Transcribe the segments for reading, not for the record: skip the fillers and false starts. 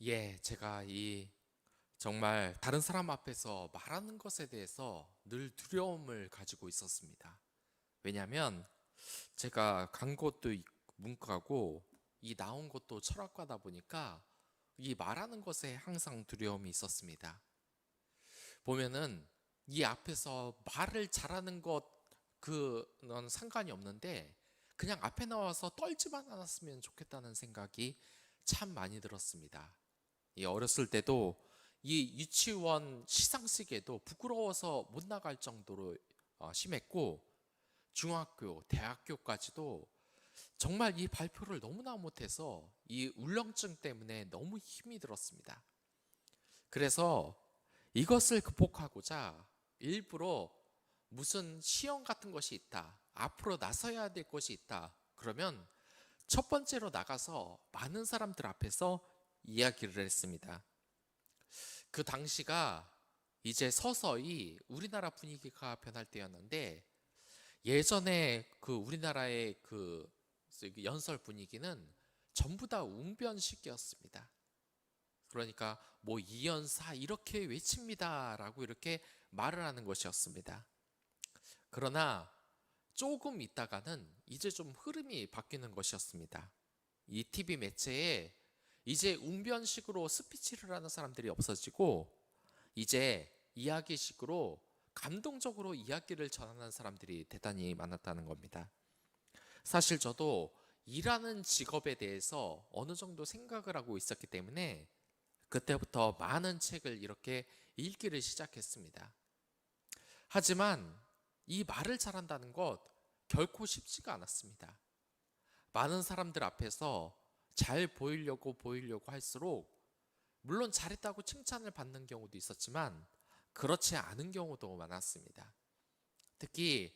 제가 정말 다른 사람 앞에서 말하는 것에 대해서 늘 두려움을 가지고 있었습니다. 왜냐하면 제가 간 것도 문과고 나온 것도 철학과다 보니까 이 말하는 것에 항상 두려움이 있었습니다. 보면은 이 앞에서 말을 잘하는 그건 상관이 없는데 그냥 앞에 나와서 떨지만 않았으면 좋겠다는 생각이 참 많이 들었습니다. 어렸을 때도 이 유치원 시상식에도 부끄러워서 못 나갈 정도로 심했고, 중학교, 대학교까지도 정말 이 발표를 너무나 못해서 이 울렁증 때문에 너무 힘이 들었습니다. 그래서 이것을 극복하고자 일부러 무슨 시험 같은 것이 있다, 앞으로 나서야 될 것이 있다, 그러면 첫 번째로 나가서 많은 사람들 앞에서 이야기를 했습니다. 그 당시가 이제 서서히 우리나라 분위기가 변할 때였는데, 예전에 그 우리나라의 그 연설 분위기는 전부 다 웅변식이었습니다. 그러니까 뭐 이연사 이렇게 외칩니다라고 이렇게 말을 하는 것이었습니다. 그러나 조금 있다가는 이제 좀 흐름이 바뀌는 것이었습니다. 이 TV 매체에 이제 웅변식으로 스피치를 하는 사람들이 없어지고, 이제 이야기식으로 감동적으로 이야기를 전하는 사람들이 대단히 많았다는 겁니다. 사실 저도 일하는 직업에 대해서 어느 정도 생각을 하고 있었기 때문에 그때부터 많은 책을 이렇게 읽기를 시작했습니다. 하지만 이 말을 잘한다는 것 결코 쉽지가 않았습니다. 많은 사람들 앞에서 잘 보이려고 할수록, 물론 잘했다고 칭찬을 받는 경우도 있었지만 그렇지 않은 경우도 많았습니다. 특히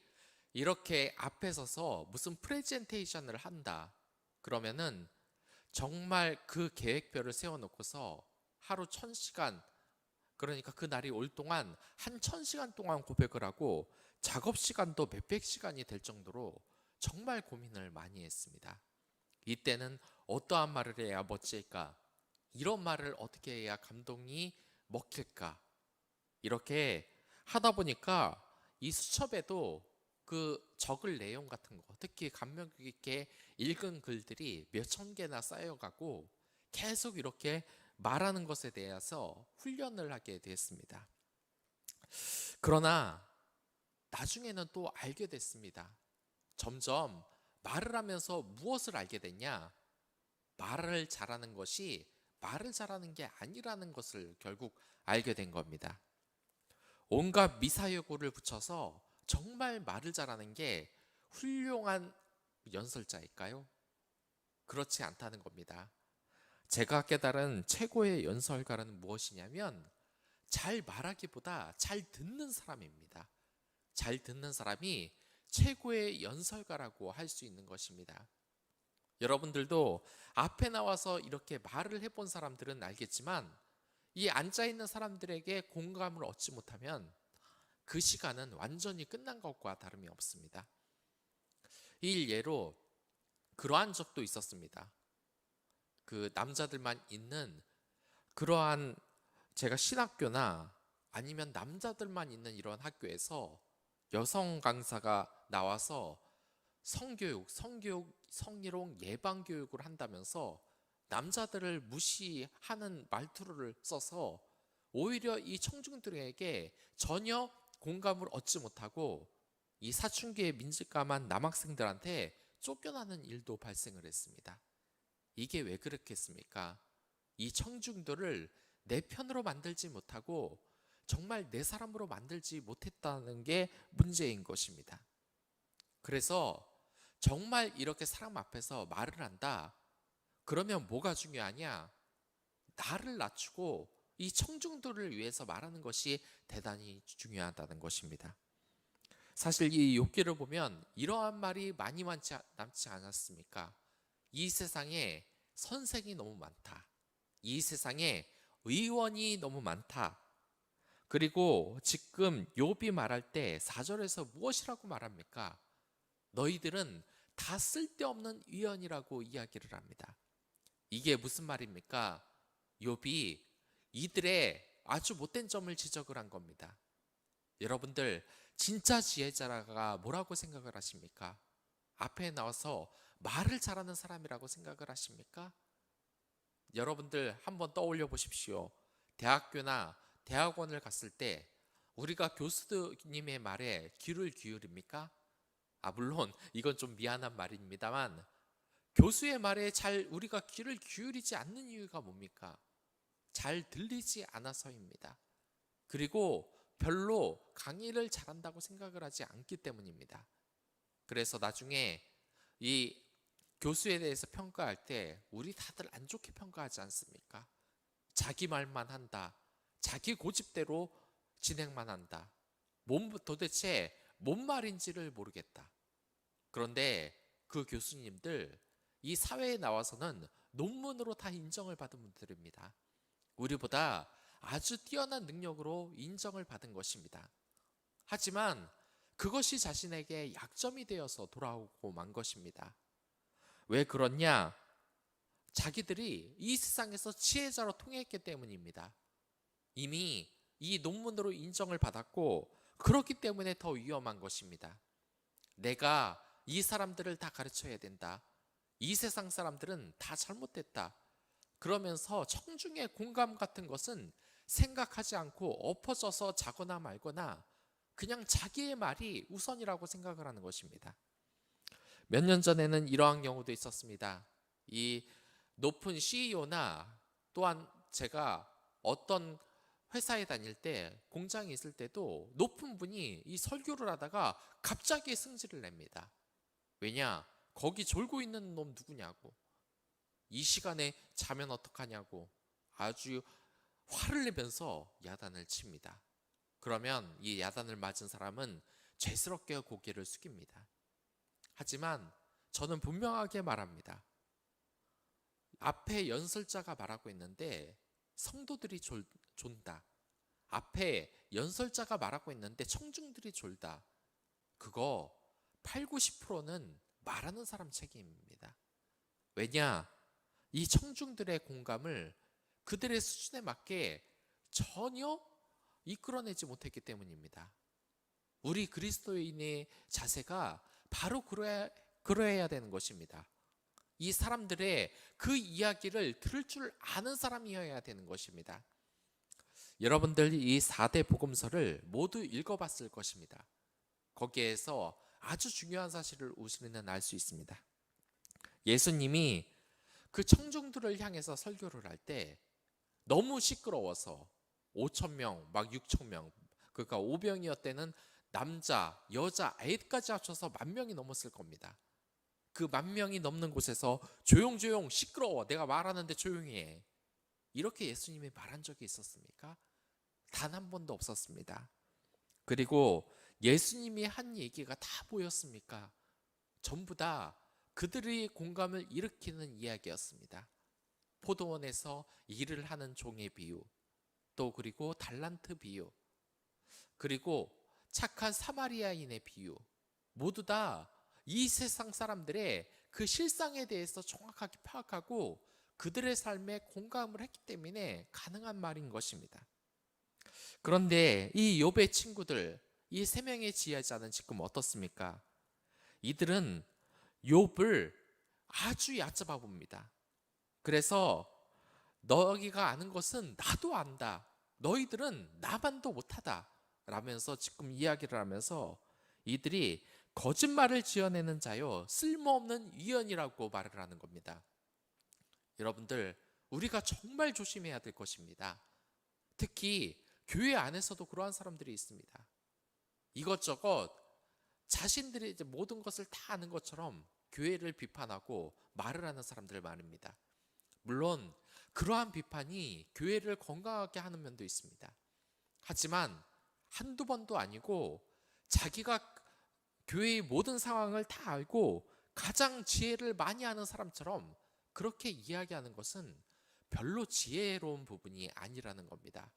이렇게 앞에 서서 무슨 프레젠테이션을 한다 그러면은 정말 그 계획표를 세워놓고서 하루 1000시간, 그러니까 그 날이 올 동안 한 1000시간 동안 고백을 하고 작업 시간도 몇백 시간이 될 정도로 정말 고민을 많이 했습니다. 이때는 어떠한 말을 해야 멋질까? 이런 말을 어떻게 해야 감동이 먹힐까? 이렇게 하다 보니까 이 수첩에도 그 적을 내용 같은 거, 특히 감명 깊게 읽은 글들이 몇천 개나 쌓여가고 계속 이렇게 말하는 것에 대해서 훈련을 하게 됐습니다. 그러나 나중에는 또 알게 됐습니다. 점점 말을 하면서 무엇을 알게 됐냐? 말을 잘하는 것이 말을 잘하는 게 아니라는 것을 결국 알게 된 겁니다. 온갖 미사여구를 붙여서 정말 말을 잘하는 게 훌륭한 연설자일까요? 그렇지 않다는 겁니다. 제가 깨달은 최고의 연설가는 무엇이냐면 잘 말하기보다 잘 듣는 사람입니다. 잘 듣는 사람이 최고의 연설가라고 할 수 있는 것입니다. 여러분들도 앞에 나와서 이렇게 말을 해본 사람들은 알겠지만, 이 앉아있는 사람들에게 공감을 얻지 못하면 그 시간은 완전히 끝난 것과 다름이 없습니다. 이 예로 그러한 적도 있었습니다. 그 남자들만 있는 그러한, 제가 신학교나 아니면 남자들만 있는 이런 학교에서 여성 강사가 나와서 성희롱 예방교육을 한다면서 남자들을 무시하는 말투를 써서 오히려 이 청중들에게 전혀 공감을 얻지 못하고 이 사춘기에 민감한 남학생들한테 쫓겨나는 일도 발생을 했습니다. 이게 왜 그렇겠습니까? 이 청중들을 내 편으로 만들지 못하고 정말 내 사람으로 만들지 못했다는 게 문제인 것입니다. 그래서 정말 이렇게 사람 앞에서 말을 한다 그러면 뭐가 중요하냐? 나를 낮추고 이 청중들을 위해서 말하는 것이 대단히 중요하다는 것입니다. 사실 이 욥기를 보면 이러한 말이 많이 남지 않았습니까? 이 세상에 선생이 너무 많다. 이 세상에 의원이 너무 많다. 그리고 지금 욥이 말할 때 4절에서 무엇이라고 말합니까? 너희들은 다 쓸데없는 위원이라고 이야기를 합니다. 이게 무슨 말입니까? 욥이 이들의 아주 못된 점을 지적을 한 겁니다. 여러분들 진짜 지혜자가 뭐라고 생각을 하십니까? 앞에 나와서 말을 잘하는 사람이라고 생각을 하십니까? 여러분들 한번 떠올려 보십시오. 대학교나 대학원을 갔을 때 우리가 교수님의 말에 귀를 기울입니까? 물론 이건 좀 미안한 말입니다만 교수의 말에 잘 우리가 귀를 기울이지 않는 이유가 뭡니까? 잘 들리지 않아서입니다. 그리고 별로 강의를 잘한다고 생각을 하지 않기 때문입니다. 그래서 나중에 이 교수에 대해서 평가할 때 우리 다들 안 좋게 평가하지 않습니까? 자기 말만 한다. 자기 고집대로 진행만 한다. 도대체 뭔 말인지를 모르겠다. 그런데 그 교수님들 이 사회에 나와서는 논문으로 다 인정을 받은 분들입니다. 우리보다 아주 뛰어난 능력으로 인정을 받은 것입니다. 하지만 그것이 자신에게 약점이 되어서 돌아오고 만 것입니다. 왜 그렇냐? 자기들이 이 세상에서 지혜자로 통했기 때문입니다. 이미 이 논문으로 인정을 받았고 그렇기 때문에 더 위험한 것입니다. 내가 이 사람들을 다 가르쳐야 된다. 이 세상 사람들은 다 잘못됐다. 그러면서 청중의 공감 같은 것은 생각하지 않고 엎어져서 자거나 말거나 그냥 자기의 말이 우선이라고 생각을 하는 것입니다. 몇 년 전에는 이러한 경우도 있었습니다. 이 높은 CEO나 또한 제가 어떤 회사에 다닐 때 공장에 있을 때도 높은 분이 이 설교를 하다가 갑자기 승질을 냅니다. 왜냐? 거기 졸고 있는 놈 누구냐고, 이 시간에 자면 어떡하냐고 아주 화를 내면서 야단을 칩니다. 그러면 이 야단을 맞은 사람은 죄스럽게 고개를 숙입니다. 하지만 저는 분명하게 말합니다. 앞에 연설자가 말하고 있는데 성도들이 존다. 앞에 연설자가 말하고 있는데 청중들이 졸다. 그거 8, 90%는 말하는 사람 책임입니다. 왜냐? 이 청중들의 공감을 그들의 수준에 맞게 전혀 이끌어내지 못했기 때문입니다. 우리 그리스도인의 자세가 바로 그러해야 되는 것입니다. 이 사람들의 그 이야기를 들을 줄 아는 사람이어야 되는 것입니다. 여러분들 이 4대 복음서를 모두 읽어봤을 것입니다. 거기에서 아주 중요한 사실을 우리는 알 수 있습니다. 예수님이 그 청중들을 향해서 설교를 할 때 너무 시끄러워서 5천 명, 막 6천 명, 그러니까 오병이었때는 남자, 여자, 아이까지 합쳐서 10,000명이 넘었을 겁니다. 그 10,000명이 넘는 곳에서 조용조용 시끄러워, 내가 말하는데 조용히 해, 이렇게 예수님이 말한 적이 있었습니까? 단 한 번도 없었습니다. 그리고 예수님이 한 얘기가 다 뭐였습니까? 전부 다 그들의 공감을 일으키는 이야기였습니다. 포도원에서 일을 하는 종의 비유, 또 그리고 달란트 비유, 그리고 착한 사마리아인의 비유, 모두 다 이 세상 사람들의 그 실상에 대해서 정확하게 파악하고 그들의 삶에 공감을 했기 때문에 가능한 말인 것입니다. 그런데 이 욥의 친구들, 이 3명의 지혜자는 지금 어떻습니까? 이들은 욥을 아주 얕잡아 봅니다. 그래서 너희가 아는 것은 나도 안다, 너희들은 나만도 못하다 라면서 지금 이야기를 하면서 이들이 거짓말을 지어내는 자요 쓸모없는 위언이라고 말을 하는 겁니다. 여러분들, 우리가 정말 조심해야 될 것입니다. 특히 교회 안에서도 그러한 사람들이 있습니다. 이것저것 자신들이 이제 모든 것을 다 아는 것처럼 교회를 비판하고 말을 하는 사람들 많습니다. 물론 그러한 비판이 교회를 건강하게 하는 면도 있습니다. 하지만 한두 번도 아니고 자기가 교회의 모든 상황을 다 알고 가장 지혜를 많이 아는 사람처럼 그렇게 이야기하는 것은 별로 지혜로운 부분이 아니라는 겁니다.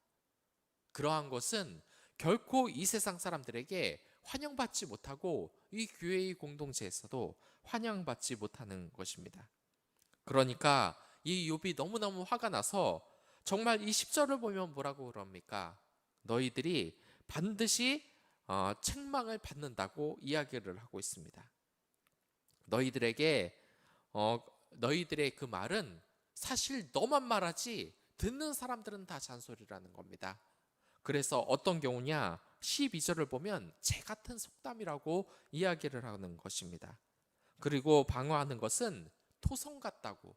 그러한 것은 결코 이 세상 사람들에게 환영받지 못하고 이 교회의 공동체에서도 환영받지 못하는 것입니다. 그러니까 이 욥이 너무너무 화가 나서 정말 이 10절을 보면 뭐라고 그럽니까? 너희들이 반드시 책망을 받는다고 이야기를 하고 있습니다. 너희들에게 너희들의 그 말은 사실 너만 말하지 듣는 사람들은 다 잔소리라는 겁니다. 그래서 어떤 경우냐? 12절을 보면 재 같은 속담이라고 이야기를 하는 것입니다. 그리고 방어하는 것은 토성 같다고.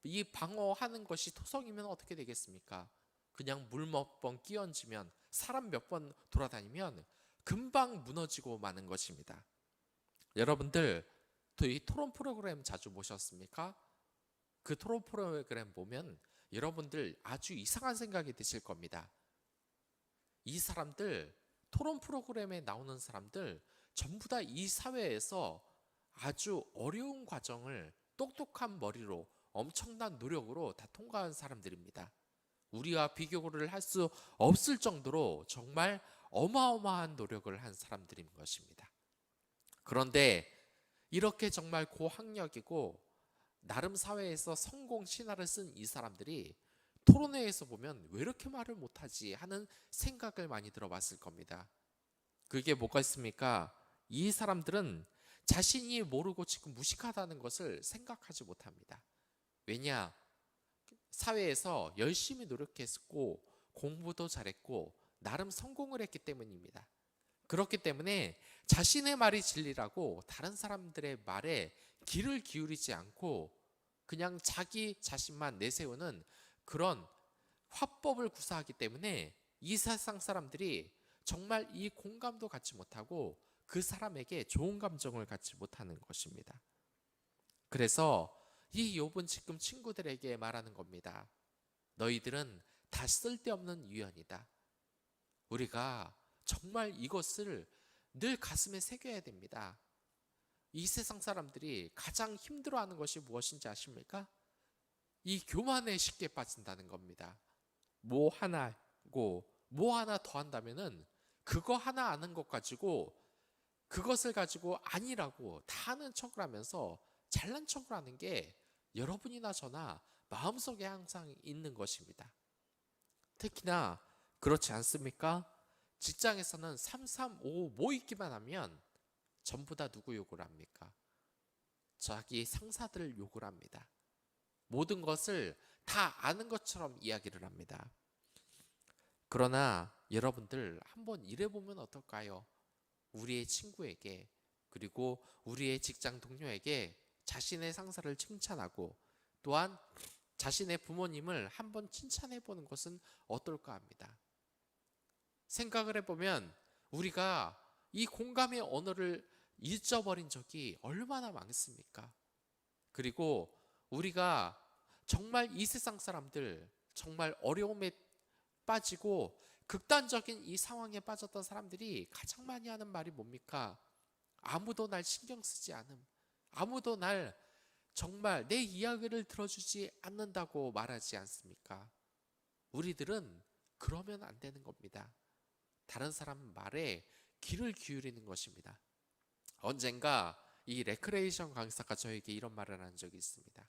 이 방어하는 것이 토성이면 어떻게 되겠습니까? 그냥 물 몇 번 끼얹으면, 사람 몇 번 돌아다니면 금방 무너지고 마는 것입니다. 여러분들 이 토론 프로그램 자주 보셨습니까? 그 토론 프로그램 보면 여러분들 아주 이상한 생각이 드실 겁니다. 이 사람들, 토론 프로그램에 나오는 사람들 전부 다 이 사회에서 아주 어려운 과정을 똑똑한 머리로 엄청난 노력으로 다 통과한 사람들입니다. 우리와 비교를 할 수 없을 정도로 정말 어마어마한 노력을 한 사람들인 것입니다. 그런데 이렇게 정말 고학력이고 나름 사회에서 성공 신화를 쓴 이 사람들이 토론회에서 보면 왜 이렇게 말을 못하지 하는 생각을 많이 들어봤을 겁니다. 그게 뭐가 있습니까? 이 사람들은 자신이 모르고 지금 무식하다는 것을 생각하지 못합니다. 왜냐? 사회에서 열심히 노력했고 공부도 잘했고 나름 성공을 했기 때문입니다. 그렇기 때문에 자신의 말이 진리라고 다른 사람들의 말에 귀를 기울이지 않고 그냥 자기 자신만 내세우는 그런 화법을 구사하기 때문에 이 세상 사람들이 정말 이 공감도 갖지 못하고 그 사람에게 좋은 감정을 갖지 못하는 것입니다. 그래서 이 욥은 지금 친구들에게 말하는 겁니다. 너희들은 다 쓸데없는 유연이다. 우리가 정말 이것을 늘 가슴에 새겨야 됩니다. 이 세상 사람들이 가장 힘들어하는 것이 무엇인지 아십니까? 이 교만에 쉽게 빠진다는 겁니다. 뭐 하나고 뭐 하나 더 한다면은 그거 하나 아는 것 가지고 그것을 가지고 아니라고 다 아는 척을 하면서 잘난 척을 하는 게 여러분이나 저나 마음속에 항상 있는 것입니다. 특히나 그렇지 않습니까? 직장에서는 335 모이기만 하면 전부 다 누구 욕을 합니까? 자기 상사들 욕을 합니다. 모든 것을 다 아는 것처럼 이야기를 합니다. 그러나 여러분들 한번 일해보면 어떨까요? 우리의 친구에게 그리고 우리의 직장 동료에게 자신의 상사를 칭찬하고 또한 자신의 부모님을 한번 칭찬해보는 것은 어떨까 합니다. 생각을 해보면 우리가 이 공감의 언어를 잊어버린 적이 얼마나 많습니까? 그리고 우리가 정말 이 세상 사람들 정말 어려움에 빠지고 극단적인 이 상황에 빠졌던 사람들이 가장 많이 하는 말이 뭡니까? 아무도 날 신경 쓰지 않음. 아무도 날 정말 내 이야기를 들어주지 않는다고 말하지 않습니까? 우리들은 그러면 안 되는 겁니다. 다른 사람 말에 귀를 기울이는 것입니다. 언젠가 이 레크레이션 강사가 저에게 이런 말을 한 적이 있습니다.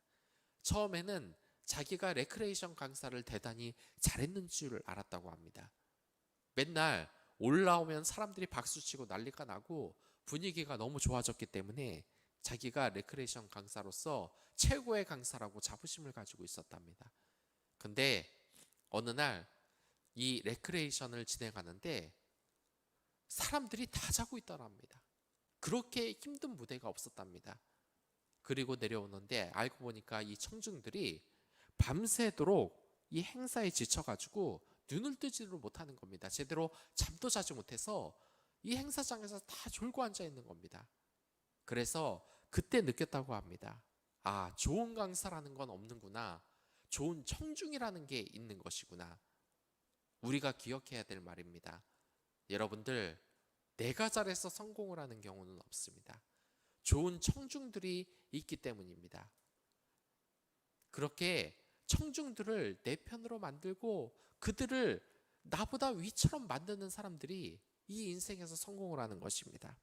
처음에는 자기가 레크레이션 강사를 대단히 잘했는 줄 알았다고 합니다. 맨날 올라오면 사람들이 박수치고 난리가 나고 분위기가 너무 좋아졌기 때문에 자기가 레크레이션 강사로서 최고의 강사라고 자부심을 가지고 있었답니다. 근데 어느 날 이 레크레이션을 진행하는데 사람들이 다 자고 있더랍니다. 그렇게 힘든 무대가 없었답니다. 그리고 내려오는데 알고 보니까 이 청중들이 밤새도록 이 행사에 지쳐가지고 눈을 뜨지를 못하는 겁니다. 제대로 잠도 자지 못해서 이 행사장에서 다 졸고 앉아 있는 겁니다. 그래서 그때 느꼈다고 합니다. 아, 좋은 강사라는 건 없는구나. 좋은 청중이라는 게 있는 것이구나. 우리가 기억해야 될 말입니다. 여러분들, 내가 잘해서 성공을 하는 경우는 없습니다. 좋은 청중들이 있기 때문입니다. 그렇게 청중들을 내 편으로 만들고 그들을 나보다 위처럼 만드는 사람들이 이 인생에서 성공을 하는 것입니다.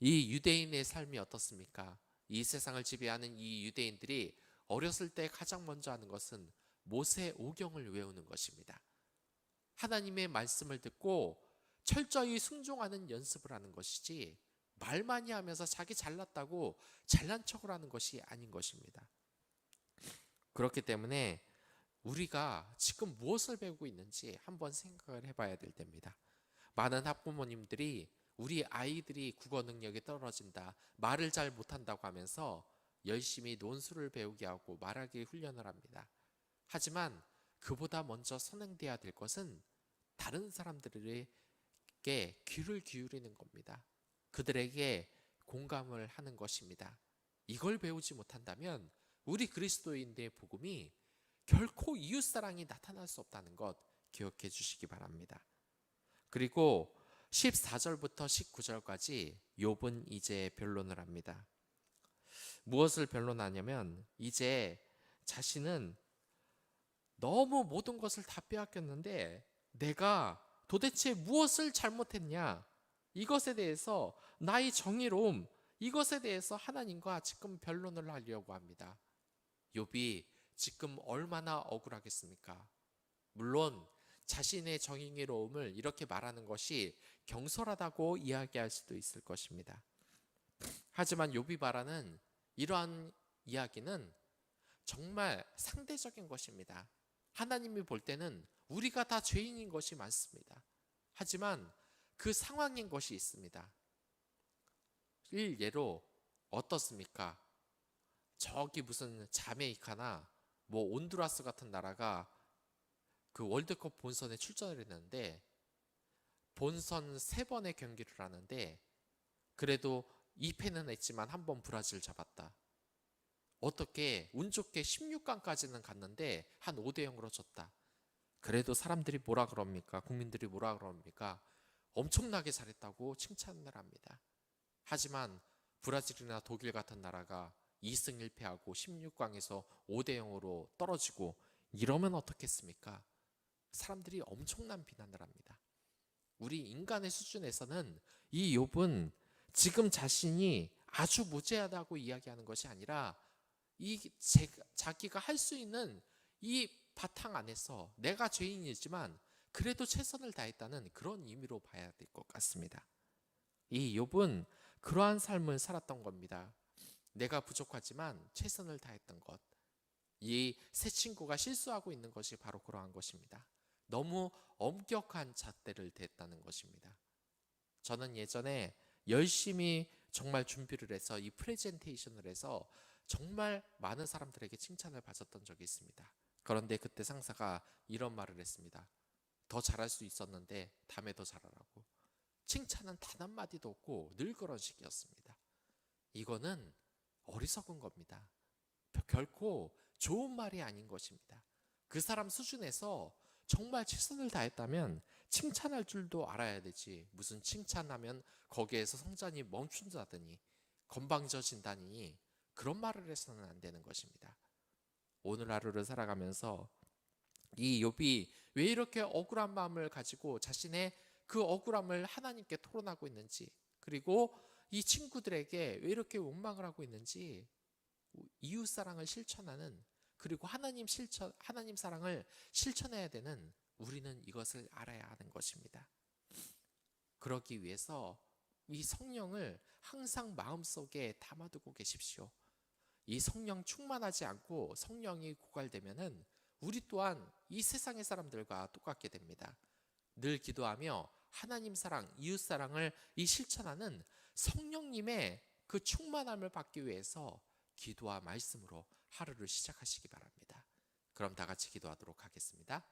이 유대인의 삶이 어떻습니까? 이 세상을 지배하는 이 유대인들이 어렸을 때 가장 먼저 하는 것은 모세 오경을 외우는 것입니다. 하나님의 말씀을 듣고 철저히 순종하는 연습을 하는 것이지 말 많이 하면서 자기 잘났다고 잘난 척을 하는 것이 아닌 것입니다. 그렇기 때문에 우리가 지금 무엇을 배우고 있는지 한번 생각을 해봐야 될 때입니다. 많은 학부모님들이 우리 아이들이 국어 능력이 떨어진다, 말을 잘 못한다고 하면서 열심히 논술을 배우게 하고 말하기 훈련을 합니다. 하지만 그보다 먼저 선행돼야 될 것은 다른 사람들에게 귀를 기울이는 겁니다. 그들에게 공감을 하는 것입니다. 이걸 배우지 못한다면 우리 그리스도인들의 복음이 결코 이웃사랑이 나타날 수 없다는 것 기억해 주시기 바랍니다. 그리고 14절부터 19절까지 욥은 이제 변론을 합니다. 무엇을 변론하냐면 이제 자신은 너무 모든 것을 다 빼앗겼는데 내가 도대체 무엇을 잘못했냐, 이것에 대해서 나의 정의로움, 이것에 대해서 하나님과 지금 변론을 하려고 합니다. 욥이 지금 얼마나 억울하겠습니까? 물론 자신의 정의로움을 이렇게 말하는 것이 경솔하다고 이야기할 수도 있을 것입니다. 하지만 욥이 말하는 이러한 이야기는 정말 상대적인 것입니다. 하나님이 볼 때는 우리가 다 죄인인 것이 많습니다. 하지만 그 상황인 것이 있습니다. 일예로 어떻습니까? 저기 무슨 자메이카나 뭐 온두라스 같은 나라가 그 월드컵 본선에 출전을 했는데 본선 3번의 경기를 하는데 그래도 2패는 했지만 한 번 브라질 잡았다. 어떻게 운 좋게 16강까지는 갔는데 한 5대0으로 졌다. 그래도 사람들이 뭐라 그럽니까? 국민들이 뭐라 그럽니까? 엄청나게 잘했다고 칭찬을 합니다. 하지만 브라질이나 독일 같은 나라가 2승 1패하고 16강에서 5대0으로 떨어지고 이러면 어떻겠습니까? 사람들이 엄청난 비난을 합니다. 우리 인간의 수준에서는 이 욥은 지금 자신이 아주 무죄하다고 이야기하는 것이 아니라 자기가 할 수 있는 이 바탕 안에서 내가 죄인이지만 그래도 최선을 다했다는 그런 의미로 봐야 될 것 같습니다. 이 욥은 그러한 삶을 살았던 겁니다. 내가 부족하지만 최선을 다했던 것. 이 새 친구가 실수하고 있는 것이 바로 그러한 것입니다. 너무 엄격한 잣대를 댔다는 것입니다. 저는 예전에 열심히 정말 준비를 해서 이 프레젠테이션을 해서 정말 많은 사람들에게 칭찬을 받았던 적이 있습니다. 그런데 그때 상사가 이런 말을 했습니다. 더 잘할 수 있었는데 다음에 더 잘하라고. 칭찬은 단 한마디도 없고 늘 그런 식이었습니다. 이거는 어리석은 겁니다. 결코 좋은 말이 아닌 것입니다. 그 사람 수준에서 정말 최선을 다했다면 칭찬할 줄도 알아야 되지, 무슨 칭찬하면 거기에서 성장이 멈춘다더니 건방져진다니 그런 말을 해서는 안 되는 것입니다. 오늘 하루를 살아가면서 이 욥이 왜 이렇게 억울한 마음을 가지고 자신의 그 억울함을 하나님께 토론하고 있는지, 그리고 이 친구들에게 왜 이렇게 원망을 하고 있는지, 이웃사랑을 실천하는, 그리고 하나님 사랑을 실천해야 되는 우리는 이것을 알아야 하는 것입니다. 그러기 위해서 이 성령을 항상 마음속에 담아두고 계십시오. 이 성령 충만하지 않고 성령이 고갈되면은 우리 또한 이 세상의 사람들과 똑같게 됩니다. 늘 기도하며 하나님 사랑, 이웃 사랑을 이 실천하는 성령님의 그 충만함을 받기 위해서 기도와 말씀으로 하루를 시작하시기 바랍니다. 그럼 다 같이 기도하도록 하겠습니다.